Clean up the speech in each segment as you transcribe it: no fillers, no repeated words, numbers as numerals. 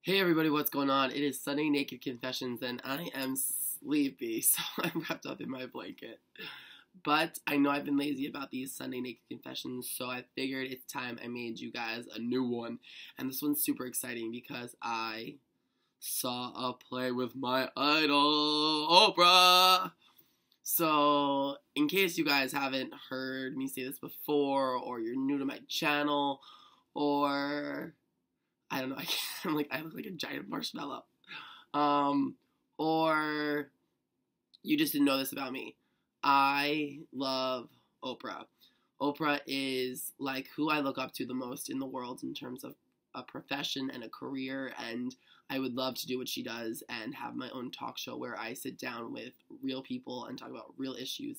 Hey everybody, what's going on? It is Sunday Naked Confessions and I am sleepy, so I'm wrapped up in my blanket. But I know I've been lazy about these Sunday Naked Confessions, so I figured it's time I made you guys a new one. And this one's super exciting because I saw a play with my idol, Oprah! So, in case you guys haven't heard me say this before, or you're new to my channel, or I don't know, I look like a giant marshmallow. Or you just didn't know this about me. I love Oprah. Oprah is like who I look up to the most in the world in terms of a profession and a career, and I would love to do what she does and have my own talk show where I sit down with real people and talk about real issues,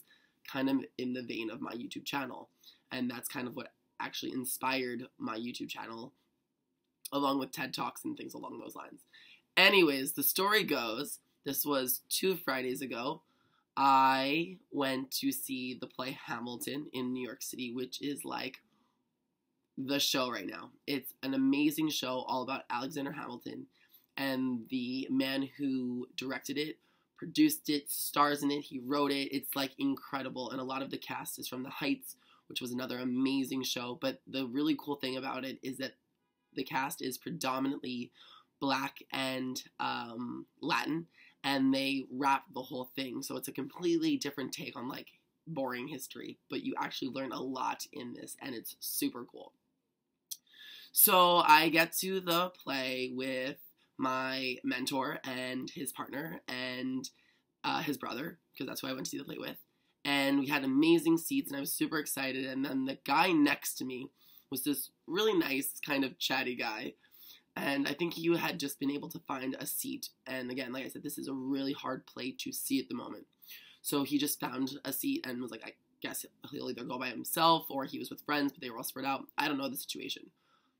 kind of in the vein of my YouTube channel. And that's kind of what actually inspired my YouTube channel, along with TED Talks and things along those lines. Anyways, the story goes, this was 2 Fridays ago, I went to see the play Hamilton in New York City, which is like the show right now. It's an amazing show all about Alexander Hamilton, and the man who directed it, produced it, stars in it, he wrote it. It's like incredible, and a lot of the cast is from The Heights, which was another amazing show. But the really cool thing about it is that the cast is predominantly Black and Latin, and they rap the whole thing. So it's a completely different take on like boring history, but you actually learn a lot in this, and it's super cool. So I get to the play with my mentor and his partner and his brother, because that's who I went to see the play with. And we had amazing seats, and I was super excited. And then the guy next to me was this really nice, kind of chatty guy. And I think he had just been able to find a seat. And again, like I said, this is a really hard play to see at the moment. So he just found a seat and was like, I guess he'll either go by himself or he was with friends, but they were all spread out. I don't know the situation.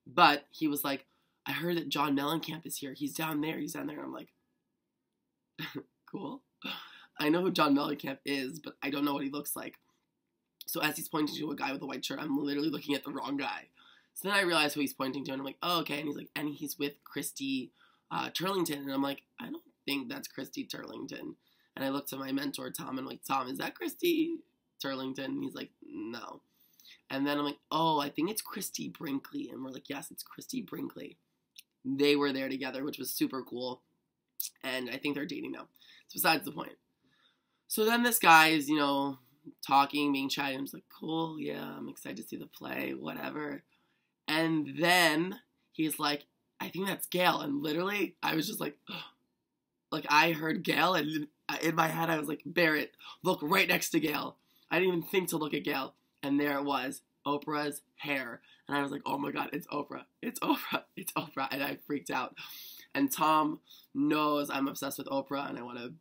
But he was like, I heard that John Mellencamp is here. He's down there. He's down there. And I'm like, cool. I know who John Mellencamp is, but I don't know what he looks like. So as he's pointing to a guy with a white shirt, I'm literally looking at the wrong guy. So then I realize who he's pointing to, and I'm like, oh, okay. And he's like, and he's with Christy Turlington. And I'm like, I don't think that's Christy Turlington. And I looked to my mentor, Tom, and I'm like, Tom, is that Christy Turlington? And he's like, no. And then I'm like, oh, I think it's Christy Brinkley. And we're like, yes, it's Christy Brinkley. They were there together, which was super cool. And I think they're dating now. It's besides the point. So then this guy is, talking, being chatty. I'm just like, cool, yeah, I'm excited to see the play, whatever. And then he's like, I think that's Gail. And literally, I was just like, I heard Gail, and in my head, I was like, Barrett, look right next to Gail. I didn't even think to look at Gail. And there it was, Oprah's hair. And I was like, oh my God, it's Oprah. It's Oprah. It's Oprah. And I freaked out. And Tom knows I'm obsessed with Oprah, and I want to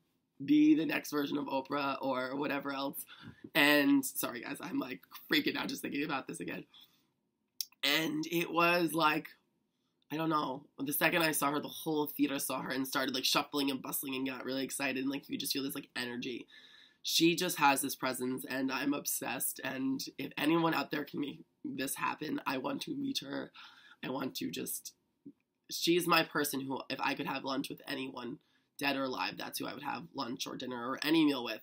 be the next version of Oprah or whatever else. And sorry guys, I'm like freaking out just thinking about this again. And it was like, I don't know, the second I saw her, the whole theater saw her and started like shuffling and bustling and got really excited, and like you just feel this like energy. She just has this presence, and I'm obsessed. And if anyone out there can make this happen, I want to meet her. I want to she's my person who, if I could have lunch with anyone, dead or alive, that's who I would have lunch or dinner or any meal with.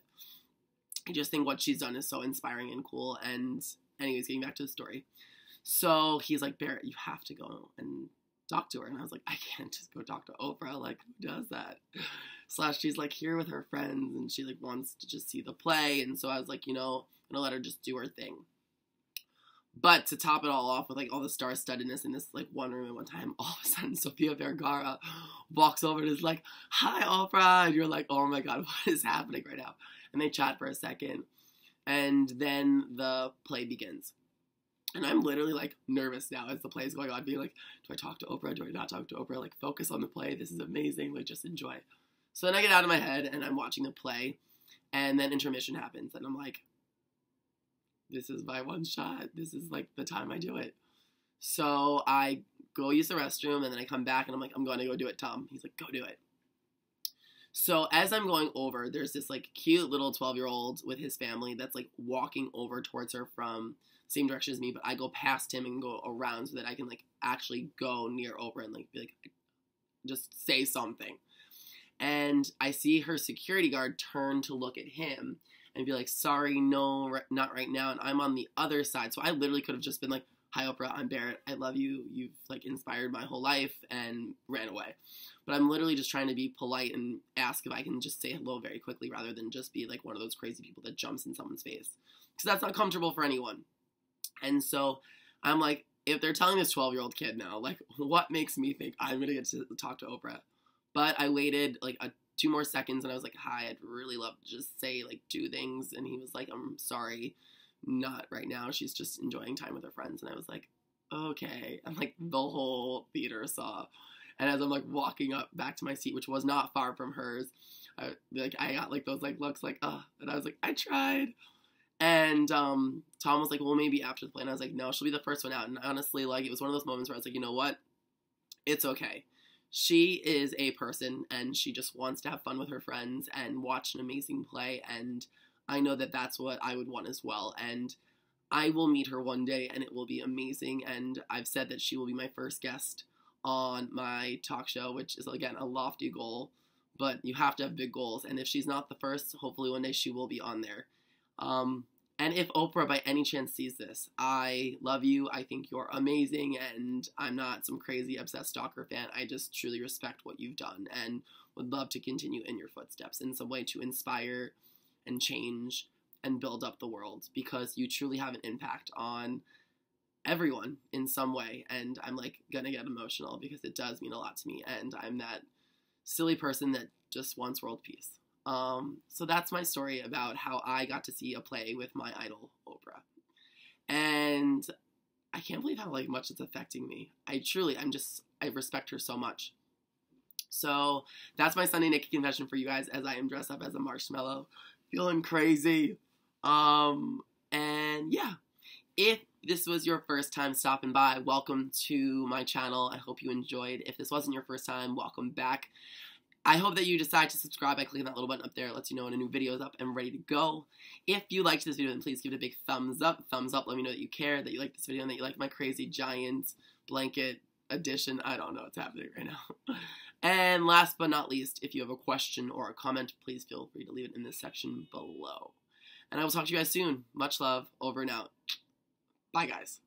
I just think what she's done is so inspiring and cool. And anyways, getting back to the story. So he's like, Barrett, you have to go and talk to her. And I was like, I can't just go talk to Oprah. Like, who does that? / she's like here with her friends, and she like wants to just see the play. And so I was like, I'm gonna let her just do her thing. But to top it all off with like all the star-studdedness in this like one room at one time, all of a sudden Sofia Vergara walks over and is like, hi Oprah, and you're like, oh my God, what is happening right now? And they chat for a second, and then the play begins. And I'm literally like nervous now as the play is going on, being like, do I talk to Oprah? Do I not talk to Oprah? Like, focus on the play. This is amazing. Like, just enjoy. So then I get out of my head and I'm watching the play, and then intermission happens, and I'm like, this is my one shot. This is like the time I do it. So I go use the restroom, and then I come back and I'm like, I'm going to go do it, Tom. He's like, go do it. So as I'm going over, there's this like cute little 12-year-old with his family that's like walking over towards her from the same direction as me, but I go past him and go around so that I can like actually go near Oprah and like be like, just say something. And I see her security guard turn to look at him and be like, sorry, no, not right now. And I'm on the other side. So I literally could have just been like, hi, Oprah, I'm Barrett. I love you. You've like inspired my whole life, and ran away. But I'm literally just trying to be polite and ask if I can just say hello very quickly rather than just be like one of those crazy people that jumps in someone's face. Because that's not comfortable for anyone. And so I'm like, if they're telling this 12-year-old kid now, like, what makes me think I'm going to get to talk to Oprah? But I waited like 2 more seconds and I was like, hi, I'd really love to just say like 2 things. And he was like, I'm sorry, not right now. She's just enjoying time with her friends. And I was like, okay. And like the whole theater saw. And as I'm like walking up back to my seat, which was not far from hers, I got like those like looks like, and I was like, I tried. And Tom was like, well, maybe after the play. And I was like, no, she'll be the first one out. And honestly, like, it was one of those moments where I was like, you know what? It's okay. She is a person, and she just wants to have fun with her friends and watch an amazing play. And I know that that's what I would want as well. And I will meet her one day, and it will be amazing. And I've said that she will be my first guest on my talk show, which is, again, a lofty goal. But you have to have big goals. And if she's not the first, hopefully one day she will be on there. And if Oprah by any chance sees this, I love you. I think you're amazing, and I'm not some crazy obsessed stalker fan. I just truly respect what you've done and would love to continue in your footsteps in some way to inspire and change and build up the world, because you truly have an impact on everyone in some way. And I'm like gonna get emotional because it does mean a lot to me, and I'm that silly person that just wants world peace. So that's my story about how I got to see a play with my idol, Oprah. And I can't believe how like much it's affecting me. I respect her so much. So that's my Sunday naked confession for you guys, as I am dressed up as a marshmallow, feeling crazy. And yeah, if this was your first time stopping by, welcome to my channel. I hope you enjoyed. If this wasn't your first time, welcome back. I hope that you decide to subscribe by clicking that little button up there. It lets you know when a new video is up and ready to go. If you liked this video, then please give it a big thumbs up. Thumbs up, let me know that you care, that you like this video, and that you like my crazy giant blanket edition. I don't know what's happening right now. And last but not least, if you have a question or a comment, please feel free to leave it in this section below. And I will talk to you guys soon. Much love. Over and out. Bye, guys.